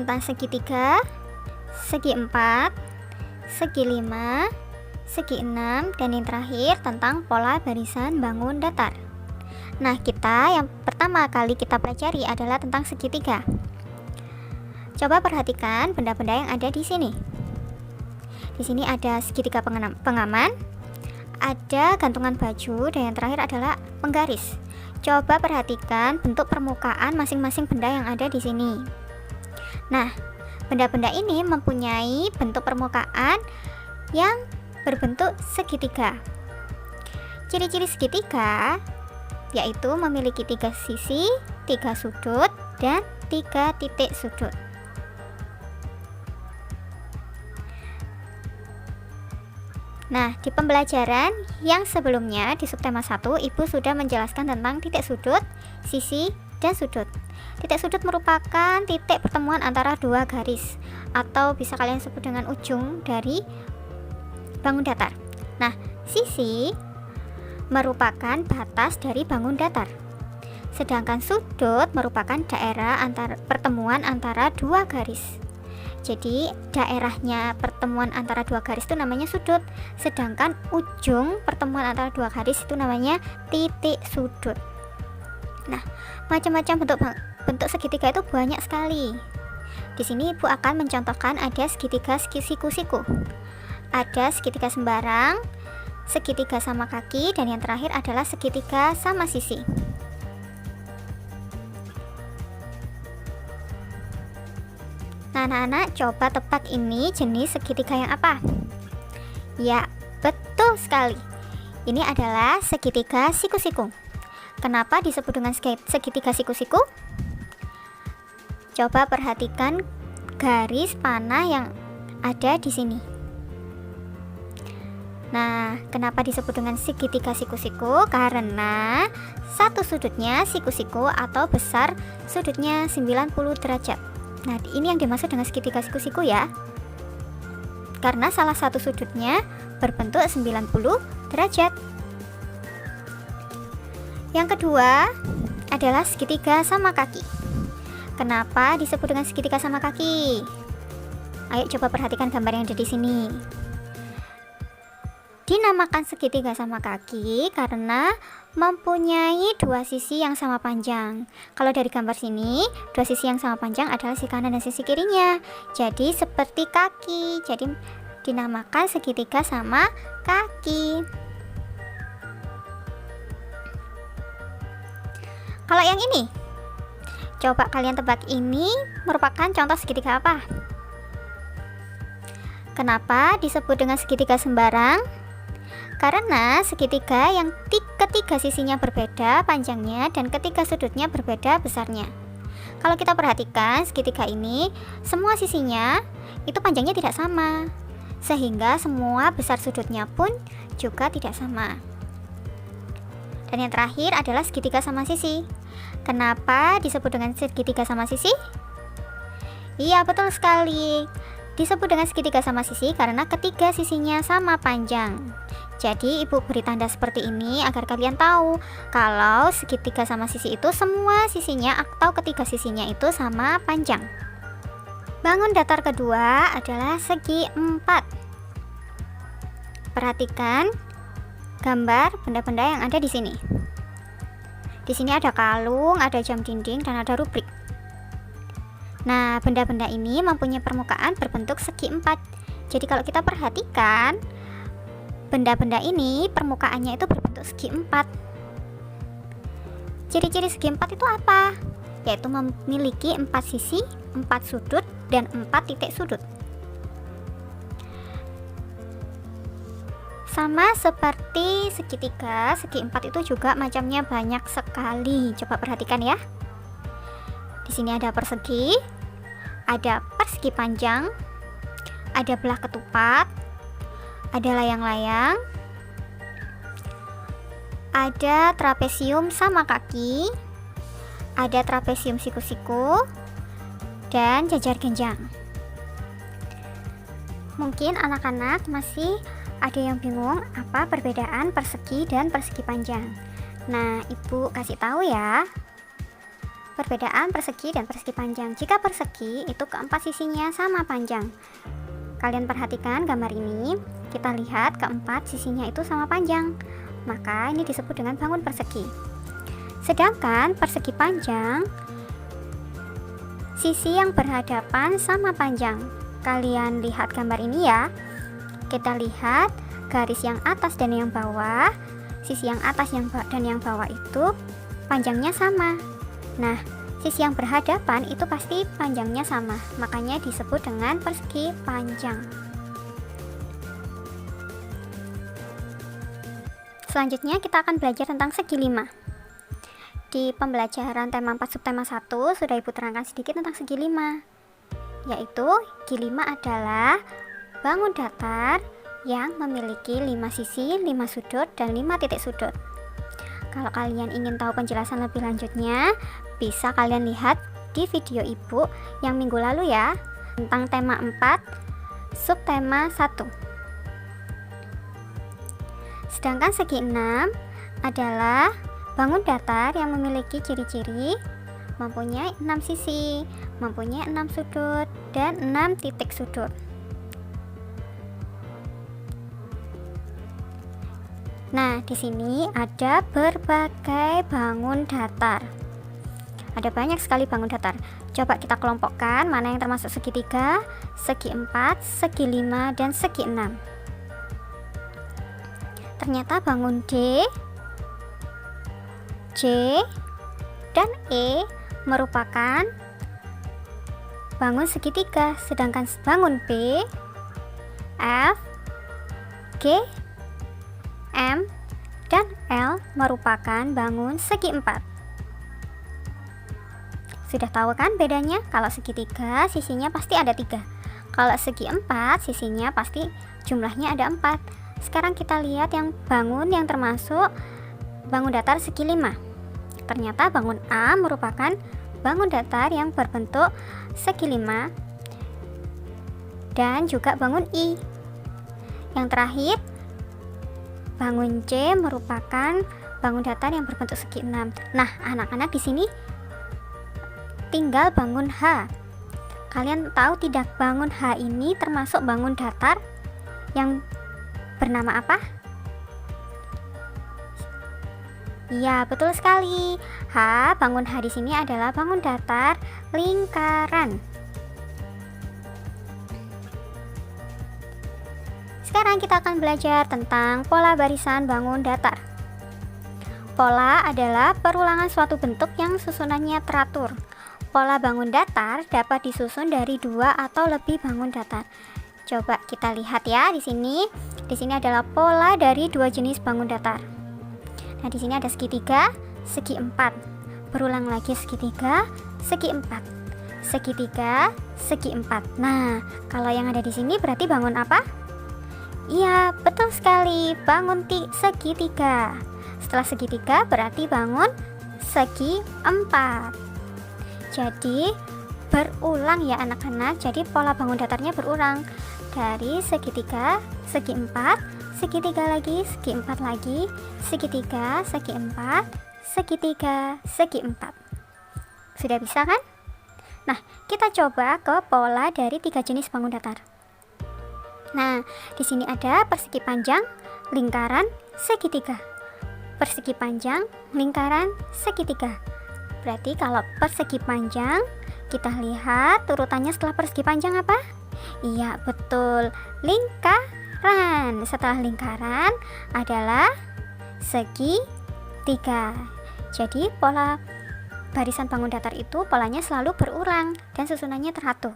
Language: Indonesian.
tentang segitiga, segi 4, segi 5, segi 6, dan yang terakhir tentang pola barisan bangun datar. Nah, yang pertama kali kita pelajari adalah tentang segitiga. Coba perhatikan benda-benda yang ada di sini. Di sini ada segitiga pengaman, ada gantungan baju, dan yang terakhir adalah penggaris. Coba perhatikan bentuk permukaan masing-masing benda yang ada di sini. Nah, benda-benda ini mempunyai bentuk permukaan yang berbentuk segitiga. Ciri-ciri segitiga yaitu memiliki 3 sisi, 3 sudut, dan 3 titik sudut. Nah, di pembelajaran yang sebelumnya di subtema 1, Ibu sudah menjelaskan tentang titik sudut, sisi, dan sudut. Titik sudut merupakan titik pertemuan antara dua garis, atau bisa kalian sebut dengan ujung dari bangun datar. Nah, sisi merupakan batas dari bangun datar. Sedangkan sudut merupakan daerah pertemuan antara dua garis. Jadi daerahnya pertemuan antara dua garis itu namanya sudut, sedangkan ujung pertemuan antara dua garis itu namanya titik sudut. Nah, macam-macam bentuk segitiga itu banyak sekali. Di sini Ibu akan mencontohkan ada segitiga siku-siku, ada segitiga sembarang, segitiga sama kaki, dan yang terakhir adalah segitiga sama sisi. Nah, anak-anak, coba tebak ini jenis segitiga yang apa? Ya, betul sekali. Ini adalah segitiga siku-siku. Kenapa disebut dengan segitiga siku-siku? Coba perhatikan garis panah yang ada di sini. Nah, kenapa disebut dengan segitiga siku-siku? Karena satu sudutnya siku-siku atau besar sudutnya 90 derajat. Nah, ini yang dimaksud dengan segitiga siku-siku ya. Karena salah satu sudutnya berbentuk 90 derajat. Yang kedua adalah segitiga sama kaki. Kenapa disebut dengan segitiga sama kaki? Ayo coba perhatikan gambar yang ada di sini. Dinamakan segitiga sama kaki karena mempunyai dua sisi yang sama panjang. Kalau dari gambar sini, dua sisi yang sama panjang adalah sisi kanan dan sisi kirinya. Jadi seperti kaki. Jadi dinamakan segitiga sama kaki. Kalau yang ini, coba kalian tebak ini merupakan contoh segitiga apa? Kenapa disebut dengan segitiga sembarang? Karena segitiga yang ketiga sisinya berbeda panjangnya dan ketiga sudutnya berbeda besarnya. Kalau kita perhatikan segitiga ini, semua sisinya itu panjangnya tidak sama, sehingga semua besar sudutnya pun juga tidak sama. Dan yang terakhir adalah segitiga sama sisi. Kenapa disebut dengan segitiga sama sisi? Iya, betul sekali. Disebut dengan segitiga sama sisi karena ketiga sisinya sama panjang. Jadi Ibu beri tanda seperti ini agar kalian tahu kalau segitiga sama sisi itu semua sisinya atau ketiga sisinya itu sama panjang. Bangun datar kedua adalah segi 4. Perhatikan gambar benda-benda yang ada di sini. Di sini ada kalung, ada jam dinding, dan ada rubrik. Nah, benda-benda ini mempunyai permukaan berbentuk segi 4. Jadi kalau kita perhatikan, benda-benda ini permukaannya itu berbentuk segi 4. Ciri-ciri segi 4 itu apa? Yaitu memiliki 4 sisi, 4 sudut, dan 4 titik sudut. Sama seperti segitiga, segi 4 itu juga macamnya banyak sekali. Coba perhatikan ya. Di sini ada persegi, ada persegi panjang, ada belah ketupat, ada layang-layang, ada trapesium sama kaki, ada trapesium siku-siku, dan jajar genjang. Mungkin anak-anak masih ada yang bingung apa perbedaan persegi dan persegi panjang. Nah, Ibu kasih tahu ya. Perbedaan persegi dan persegi panjang. Jika persegi itu keempat sisinya sama panjang. Kalian perhatikan gambar ini, kita lihat keempat sisinya itu sama panjang. Maka ini disebut dengan bangun persegi. Sedangkan persegi panjang, sisi yang berhadapan sama panjang. Kalian lihat gambar ini ya. Kita lihat garis yang atas dan yang bawah. Sisi yang atas dan yang bawah itu panjangnya sama. Nah, sisi yang berhadapan itu pasti panjangnya sama, makanya disebut dengan persegi panjang. Selanjutnya kita akan belajar tentang segi 5. Di pembelajaran tema 4 subtema 1 sudah Ibu terangkan sedikit tentang segi 5, yaitu segi 5 adalah bangun datar yang memiliki 5 sisi, 5 sudut, dan 5 titik sudut. Kalau kalian ingin tahu penjelasan lebih lanjutnya, bisa kalian lihat di video Ibu yang minggu lalu ya, tentang tema 4 subtema 1. Sedangkan segi 6 adalah bangun datar yang memiliki ciri-ciri mempunyai 6 sisi, mempunyai 6 sudut, dan 6 titik sudut. Nah, di sini ada berbagai bangun datar. Ada banyak sekali bangun datar. Coba kita kelompokkan mana yang termasuk segitiga, segi 4, segi 5, dan segi 6. Ternyata bangun D, J, dan E merupakan bangun segitiga, sedangkan bangun B, F, G, M, dan L merupakan bangun segi 4. Sudah tahu kan bedanya? Kalau segitiga sisinya pasti ada 3. Kalau segi 4 sisinya pasti jumlahnya ada 4. Sekarang kita lihat yang bangun yang termasuk bangun datar segi 5. Ternyata bangun A merupakan bangun datar yang berbentuk segi 5 dan juga bangun I. Yang terakhir, bangun C merupakan bangun datar yang berbentuk segi 6. Nah, anak-anak di sini tinggal bangun H. Kalian tahu tidak bangun H ini termasuk bangun datar yang bernama apa? Iya, betul sekali. Bangun H di sini adalah bangun datar lingkaran. Sekarang kita akan belajar tentang pola barisan bangun datar. Pola adalah perulangan suatu bentuk yang susunannya teratur. Pola bangun datar dapat disusun dari 2 atau lebih bangun datar. Coba kita lihat ya di sini. Di sini adalah pola dari 2 jenis bangun datar. Nah, di sini ada segitiga, segi 4. Berulang lagi segitiga, segi 4. Segitiga, segi 4. Nah, kalau yang ada di sini berarti bangun apa? Iya, betul sekali, bangun segitiga. Setelah segitiga berarti bangun segi 4. Jadi berulang ya anak-anak. Jadi pola bangun datarnya berulang. Dari segitiga, segi 4, segitiga lagi, segi 4 lagi, segitiga, segi 4, segitiga, segi 4. Sudah bisa kan? Nah, kita coba ke pola dari 3 jenis bangun datar. Nah, di sini ada persegi panjang, lingkaran, segitiga. Persegi panjang, lingkaran, segitiga. Berarti kalau persegi panjang, kita lihat urutannya setelah persegi panjang apa? Iya, betul, lingkaran. Setelah lingkaran adalah segitiga. Jadi pola barisan bangun datar itu polanya selalu berulang dan susunannya teratur.